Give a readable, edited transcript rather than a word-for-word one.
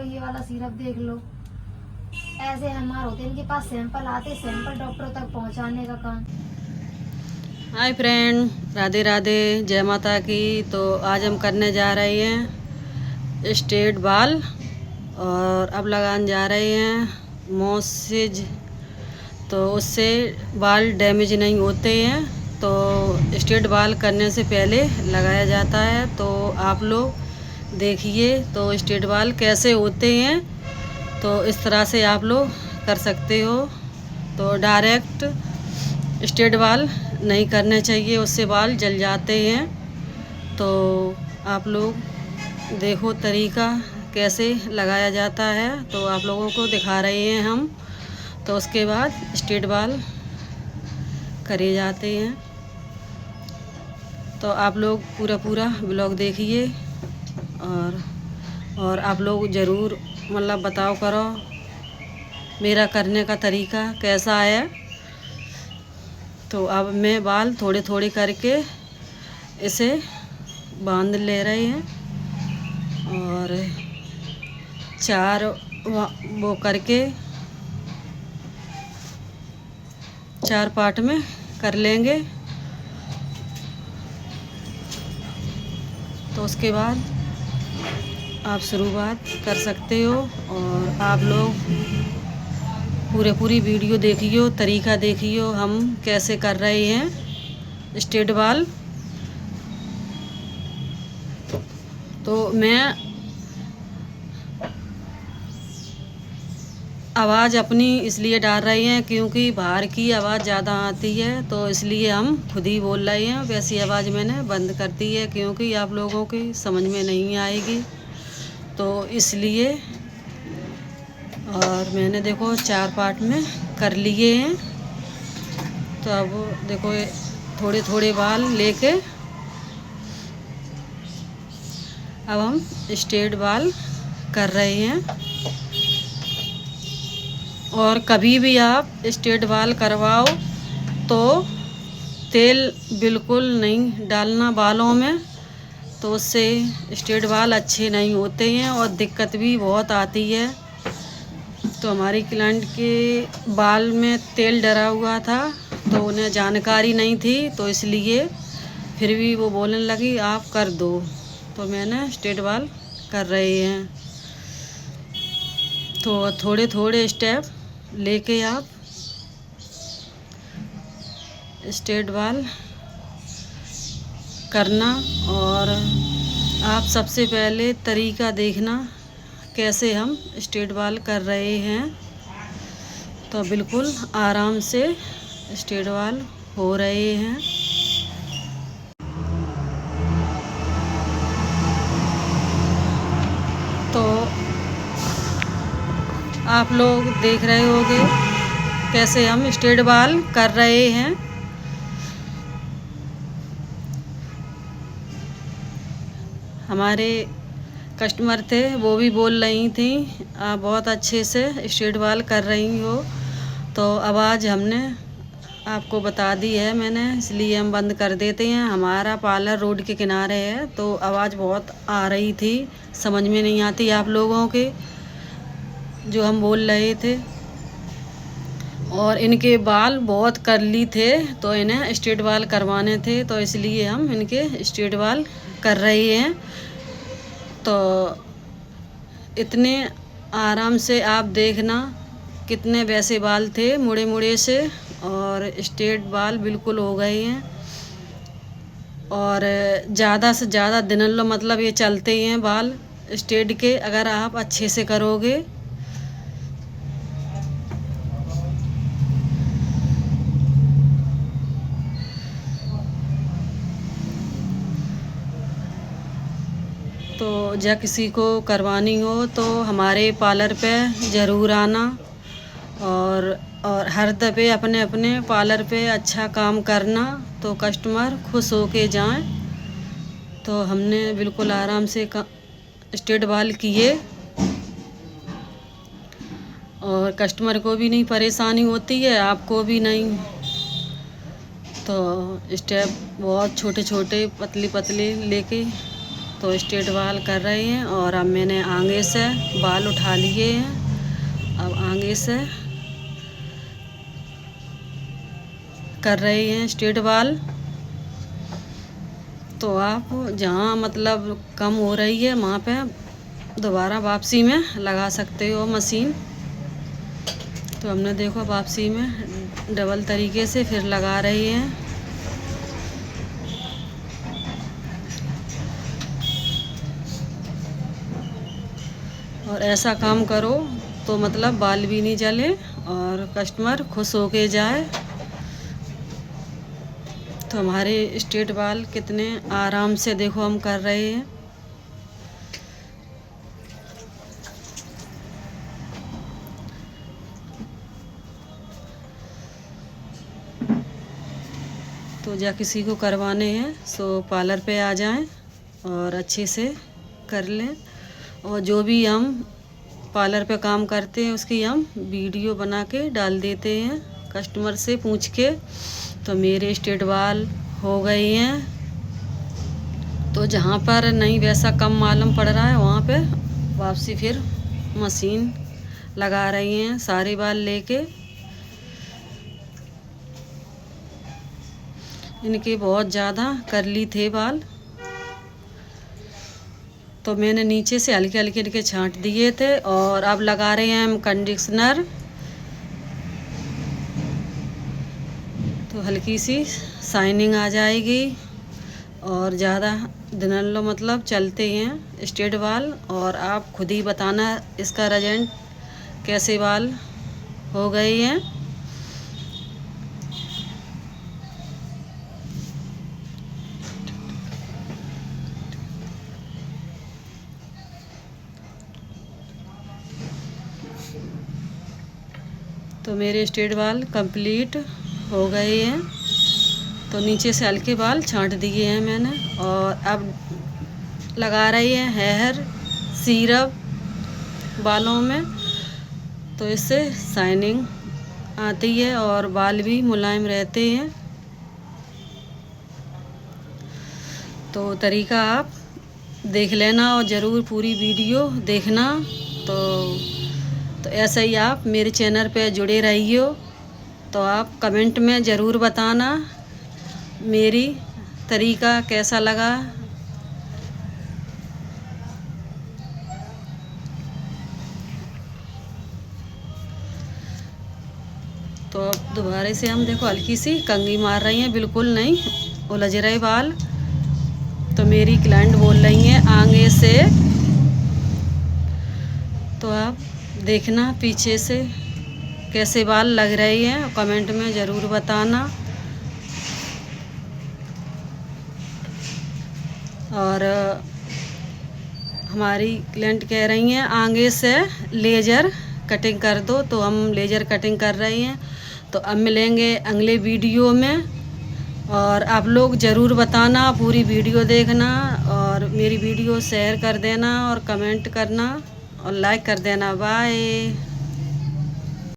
ये वाला सिरप देख लो। ऐसे हमारे होते इनके पास सैंपल आते, सैंपल डॉक्टर तक पहुंचाने का काम। हाय फ्रेंड, राधे राधे, जय माता की। तो आज हम करने जा रहे हैं स्ट्रेट बाल और अब लगाने जा रहे हैं मॉसिज। तो उससे बाल डैमेज नहीं होते हैं। तो स्ट्रेट बाल करने से पहले लगाया जाता है। तो आप लोग देखिए तो स्ट्रेट बाल कैसे होते हैं। तो इस तरह से आप लोग कर सकते हो। तो डायरेक्ट स्ट्रेट बाल नहीं करने चाहिए, उससे बाल जल जाते हैं। तो आप लोग देखो तरीका कैसे लगाया जाता है। तो आप लोगों को दिखा रहे हैं हम। तो उसके बाद स्ट्रेट बाल करे जाते हैं। तो आप लोग पूरा ब्लॉग देखिए और आप लोग ज़रूर मतलब बताओ करो मेरा करने का तरीका कैसा है। तो अब मैं बाल थोड़े थोड़े करके इसे बांध ले रहे हैं और चार वो करके 4 पार्ट में कर लेंगे। तो उसके बाद आप शुरुआत कर सकते हो और आप लोग पूरी वीडियो देखियो, तरीका देखियो हम कैसे कर रहे हैं स्ट्रेट बाल। तो मैं आवाज़ अपनी इसलिए डाल रही हैं क्योंकि बाहर की आवाज़ ज़्यादा आती है। तो इसलिए हम खुद ही बोल रहे हैं। वैसी आवाज़ मैंने बंद कर दी है क्योंकि आप लोगों की समझ में नहीं आएगी। तो इसलिए और मैंने देखो 4 पार्ट में कर लिए हैं। तो अब देखो थोड़े थोड़े बाल लेके अब हम स्ट्रेट बाल कर रहे हैं। और कभी भी आप स्ट्रेट बाल करवाओ तो तेल बिल्कुल नहीं डालना बालों में। तो उससे स्ट्रेट बाल अच्छे नहीं होते हैं और दिक्कत भी बहुत आती है। तो हमारी क्लाइंट के बाल में तेल डरा हुआ था तो उन्हें जानकारी नहीं थी। तो इसलिए फिर भी वो बोलने लगी आप कर दो। तो मैंने स्ट्रेट बाल कर रहे हैं। तो थोड़े थोड़े स्टेप लेके आप स्ट्रेट बाल करना। और आप सबसे पहले तरीका देखना कैसे हम स्ट्रेट बाल कर रहे हैं। तो बिल्कुल आराम से स्ट्रेट बाल हो रहे हैं। तो आप लोग देख रहे होंगे कैसे हम स्ट्रेट बाल कर रहे हैं। हमारे कस्टमर थे वो भी बोल रही थी आप बहुत अच्छे से स्ट्रेट बाल कर रही हो। तो आवाज़ हमने आपको बता दी है मैंने, इसलिए हम बंद कर देते हैं। हमारा पार्लर रोड के किनारे है तो आवाज़ बहुत आ रही थी, समझ में नहीं आती आप लोगों के जो हम बोल रहे थे। और इनके बाल बहुत कर्ली थे तो इन्हें स्ट्रेट बाल करवाने थे। तो इसलिए हम इनके स्ट्रेट बाल कर रहे हैं। तो इतने आराम से आप देखना कितने वैसे बाल थे मुड़े मुड़े से और स्ट्रेट बाल बिल्कुल हो गए हैं। और ज़्यादा से ज़्यादा दिन लो मतलब ये चलते हैं बाल स्ट्रेट के अगर आप अच्छे से करोगे। तो जब किसी को करवानी हो तो हमारे पार्लर पे ज़रूर आना और हर दफ़े अपने अपने पार्लर पे अच्छा काम करना तो कस्टमर खुश होके जाएं। तो हमने बिल्कुल आराम से स्ट्रेट बाल किए और कस्टमर को भी नहीं परेशानी होती है, आपको भी नहीं। तो स्टेप बहुत छोटे छोटे पतली पतली लेके तो स्ट्रेट बाल कर रहे हैं। और अब मैंने आगे से बाल उठा लिए हैं, अब आगे से कर रहे हैं स्ट्रेट बाल। तो आप जहाँ मतलब कम हो रही है वहाँ पे दोबारा वापसी में लगा सकते हो मशीन। तो हमने देखो वापसी में डबल तरीके से फिर लगा रही हैं। और ऐसा काम करो तो मतलब बाल भी नहीं जले और कस्टमर खुश होके जाए। तो हमारे स्ट्रेट बाल कितने आराम से देखो हम कर रहे हैं। तो या किसी को करवाने हैं सो पार्लर पे आ जाएं और अच्छे से कर लें। और जो भी हम पार्लर पे काम करते हैं उसकी हम वीडियो बना के डाल देते हैं कस्टमर से पूछ के। तो मेरे स्ट्रेट बाल हो गए हैं। तो जहाँ पर नहीं वैसा कम मालूम पड़ रहा है वहाँ पे वापसी फिर मशीन लगा रही हैं सारे बाल लेके। इनके बहुत ज़्यादा करली थे बाल, तो मैंने नीचे से हल्के हल्के इनके छांट दिए थे। और अब लगा रहे हैं हम कंडीशनर। तो हल्की सी शाइनिंग आ जाएगी और ज़्यादा दिन लो मतलब चलते हैं स्ट्रेट बाल। और आप खुद ही बताना इसका रिजल्ट कैसे बाल हो गए हैं। तो मेरे स्ट्रेट बाल कंप्लीट हो गए हैं। तो नीचे से हल्के बाल छांट दिए हैं मैंने। और अब लगा रही है हेयर सीरप बालों में। तो इससे शाइनिंग आती है और बाल भी मुलायम रहते हैं। तो तरीका आप देख लेना और ज़रूर पूरी वीडियो देखना। तो ऐसे ही आप मेरे चैनल पे जुड़े रहिए। तो आप कमेंट में ज़रूर बताना मेरी तरीका कैसा लगा। तो अब दोबारा से हम देखो हल्की सी कंघी मार रही हैं, बिल्कुल नहीं उलझ रहे बाल। तो मेरी क्लाइंट बोल रही हैं आगे से। तो आप देखना पीछे से कैसे बाल लग रहे हैं, कमेंट में ज़रूर बताना। और हमारी क्लाइंट कह रही हैं आगे से लेज़र कटिंग कर दो, तो हम लेज़र कटिंग कर रहे हैं। तो अब मिलेंगे अगले वीडियो में। और आप लोग ज़रूर बताना, पूरी वीडियो देखना और मेरी वीडियो शेयर कर देना और कमेंट करना और लाइक कर देना। बाय।